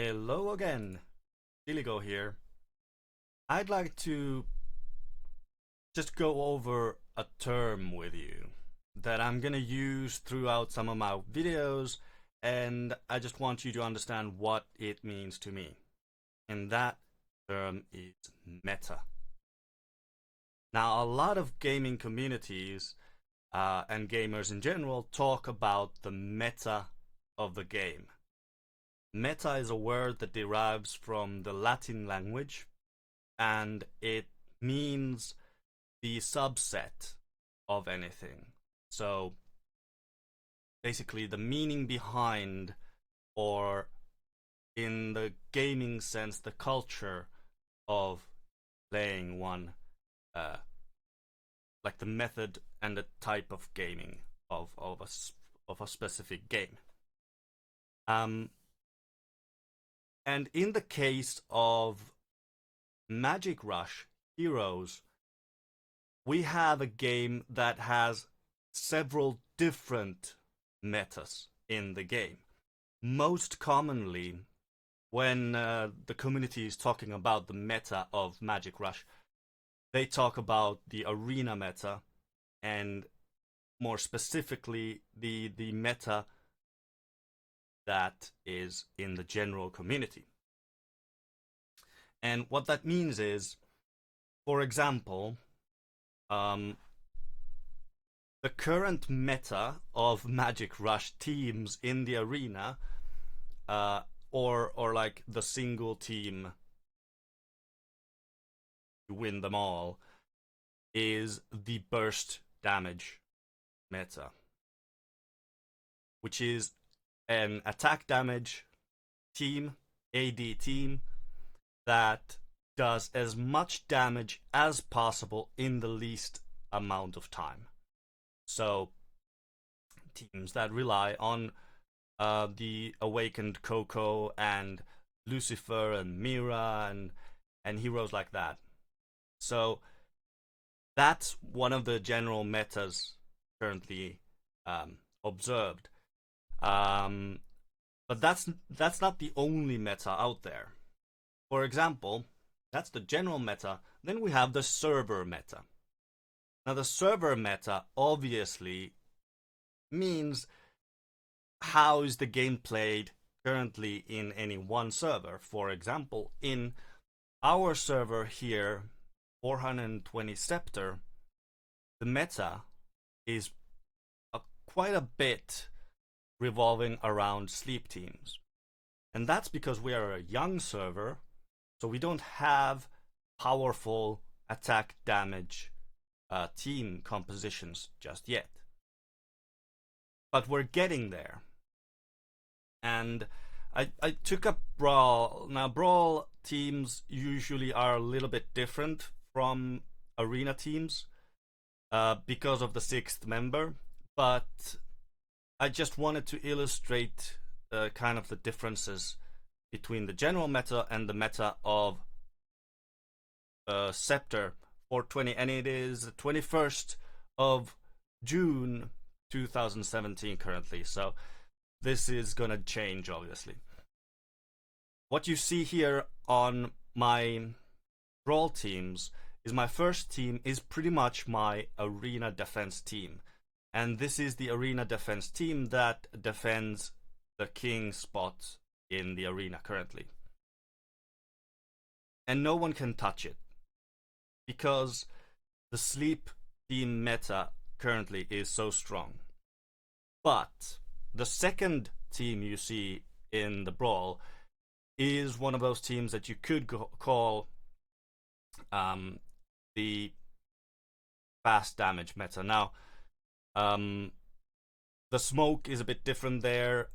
Hello again, Iligo here. I'd like to just go over a term with you that I'm gonna use throughout some of my videos, and I just want you to understand what it means to me. And that term is meta. Now, a lot of gaming communities and gamers in general talk about the meta of the game. Meta is a word that derives from the Latin language, and it means the subset of anything. So basically, the meaning behind, or in the gaming sense, the culture of playing one, uh, like the method and the type of gaming of a specific game. Um, and in the case of MagicRush Heroes, we have a game that has several different metas in the game. Most commonly, when the community is talking about the meta of MagicRush, they talk about the arena meta, and more specifically, the meta that is in the general community. And what that means is, for example, the current meta of MagicRush teams in the arena, or like the single team to win them all, is the burst damage meta, which is an attack damage team, AD team, that does as much damage as possible in the least amount of time. So teams that rely on the awakened Coco and Lucifer and Mira and heroes like that. So that's one of the general metas currently observed. But that's not the only meta out there. For example, that's the general meta. Then we have the server meta. Now, the server meta obviously means how is the game played currently in any one server. For example, in our server here, 420 Scepter, the meta is quite a bit revolving around sleep teams. And that's because we are a young server, so we don't have powerful attack damage team compositions just yet. But we're getting there. And I took up Brawl. Now, Brawl teams usually are a little bit different from arena teams because of the sixth member, but I just wanted to illustrate kind of the differences between the general meta and the meta of Scepter 420, and it is the 21st of June 2017 currently, so this is gonna change obviously. What you see here on my Brawl teams is my first team is pretty much my arena defense team, and this is the arena defense team that defends the king spot in the arena currently. And no one can touch it, because the sleep team meta currently is so strong. But the second team you see in the Brawl is one of those teams that you could call the fast damage meta. Now, the smoke is a bit different there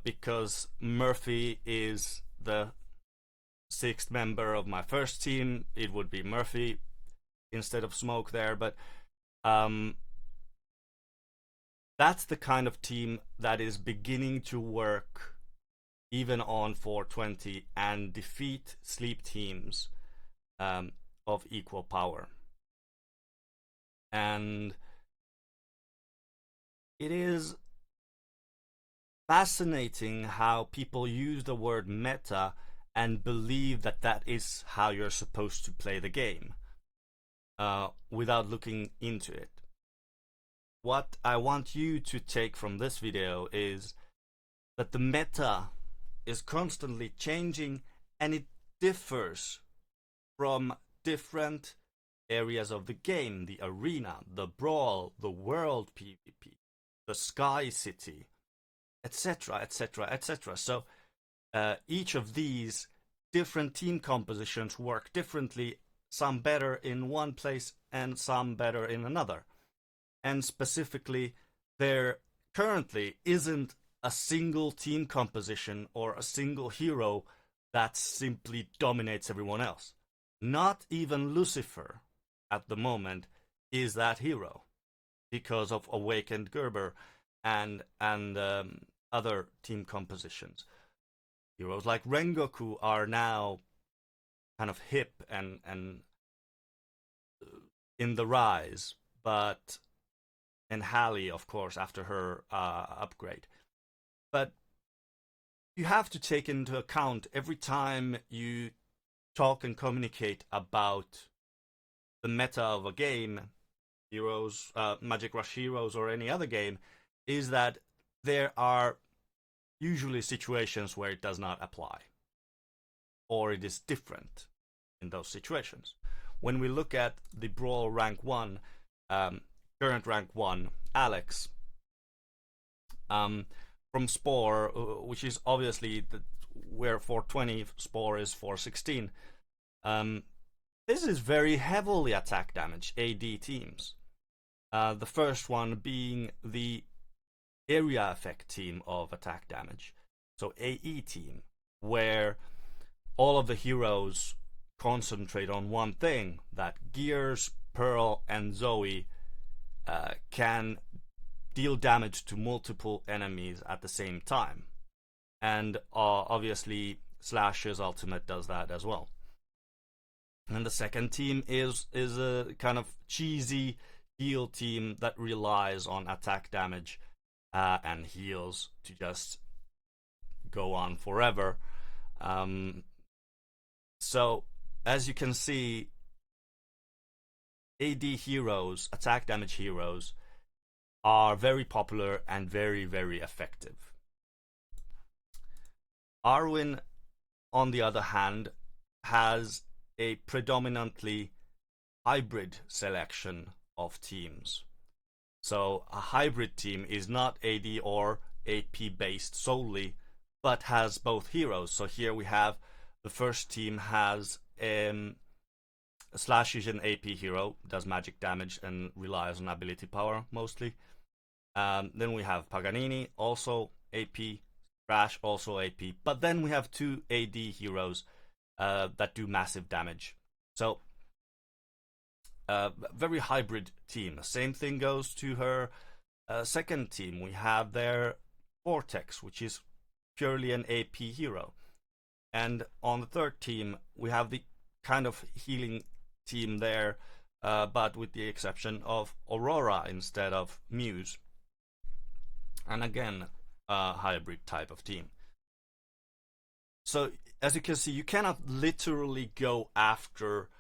because Murphy is the sixth member of my first team. It would be Murphy instead of Smoke there, but that's the kind of team that is beginning to work even on 420 and defeat sleep teams of equal power. And it is fascinating how people use the word meta and believe that that is how you're supposed to play the game without looking into it. What I want you to take from this video is that the meta is constantly changing, and it differs from different areas of the game: the arena, the brawl, the world PvP, the sky city, etc., etc., etc. So each of these different team compositions work differently, some better in one place and some better in another. And specifically, there currently isn't a single team composition or a single hero that simply dominates everyone else. Not even Lucifer at the moment is that hero, because of Awakened Gerber and other team compositions. Heroes like Rengoku are now kind of hip and in the rise, but and Hallie, of course, after her upgrade. But you have to take into account every time you talk and communicate about the meta of a game, Heroes, MagicRush Heroes, or any other game, is that there are usually situations where it does not apply, or it is different in those situations. When we look at the Brawl rank 1, current rank 1, Alex, from Spore, which is obviously where 420 Spore is 416, this is very heavily attack damage AD teams. The first one being the area effect team of attack damage, so AE team, where all of the heroes concentrate on one thing, that Gears, Pearl, and Zoe can deal damage to multiple enemies at the same time. And obviously Slash's ultimate does that as well. And the second team is a kind of cheesy heal team that relies on attack damage and heals to just go on forever. So as you can see, AD heroes, attack damage heroes, are very popular and very, very effective. Arwen, on the other hand, has a predominantly hybrid selection of teams. So a hybrid team is not AD or AP based solely, but has both heroes. So here we have the first team has Slash is an AP hero, does magic damage and relies on ability power mostly. Then we have Paganini, also AP, Crash, also AP. But then we have two AD heroes that do massive damage. So, very hybrid team. Same thing goes to her second team. We have their Vortex, which is purely an AP hero. And on the third team, we have the kind of healing team there, but with the exception of Aurora instead of Muse. And again, a hybrid type of team. So, as you can see, you cannot literally go after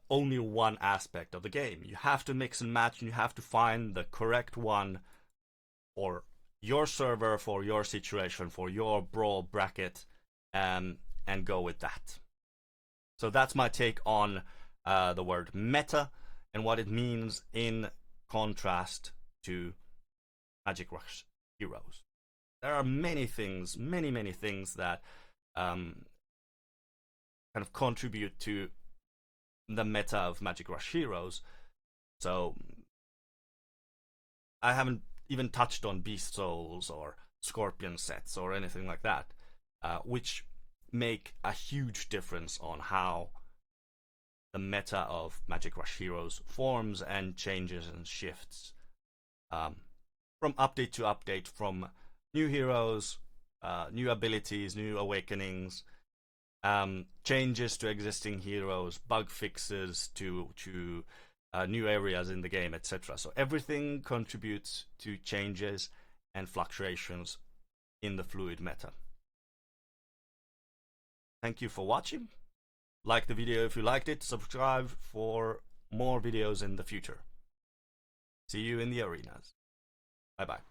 only one aspect of the game. You have to mix and match, and you have to find the correct one for your server, for your situation, for your brawl bracket, and go with that. So that's my take on the word meta and what it means in contrast to MagicRush Heroes. There are many things, many things that kind of contribute to the meta of MagicRush Heroes. So I haven't even touched on Beast Souls or Scorpion sets or anything like that, which make a huge difference on how the meta of MagicRush Heroes forms and changes and shifts from update to update, from new heroes, new abilities, new awakenings, changes to existing heroes, bug fixes to new areas in the game, etc. So everything contributes to changes and fluctuations in the fluid meta. Thank you for watching. Like the video if you liked it, subscribe for more videos in the future. See you in the arenas. Bye bye.